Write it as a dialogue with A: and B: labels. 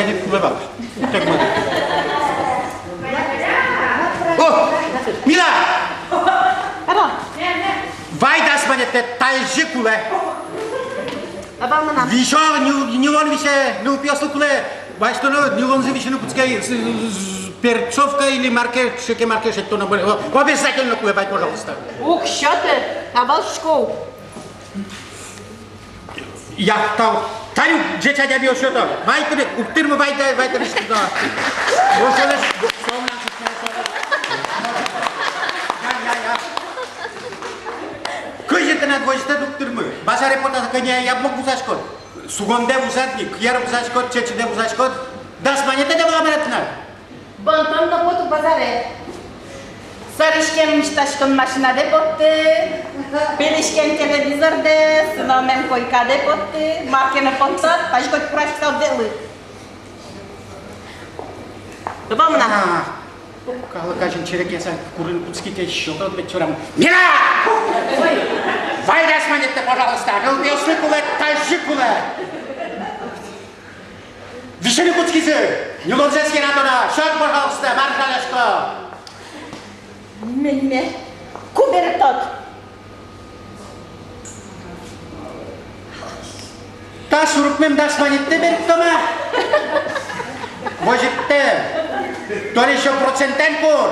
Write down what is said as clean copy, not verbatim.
A: Кайнет кулебак. Так мы. О, Мила!
B: Apa?
A: Вайдас манете тайжи куле.
B: Apa mana?
A: Вишо, не он више, не упьёсло куле. Бачто, не он за више, не пуцкай перцовка или маркер, шеке маркер, что на более. Обязательно куле, бай, пожалуйста.
B: Ух, что ты? Абал школ.
A: Я там, таю, джеча дябио что-то. Вайтер, уптырмы вайтер, что-то. Вот это, Кыжыты на двойста уптырмы. Базаре пота коня яблок бузашкот. Сугонде бузатник, кьяр бузашкот, чечеде бузашкот. Дас манете де буламаратна.
B: Bonton da botu bazare. Sarışken müştaşkın maşinade botu. Belişken televizörde, sınamen koykade botu. Makine pontot, paşkot praşkal deli. Apa mana?
A: Kalau kajin cerek ya, kurun putski te shotot вечером. Мира! Вайдас манете, пожалуйста. Белбёсный кулек, тайжи кулек. Вишени путскизы. Не лонзес генатона. Шот, пожалуйста, маршалешко.
B: Менме. Kuberi tot.
A: Та шурукмем дас манете беріп тома. Вожитте. То ли еще процентен кур.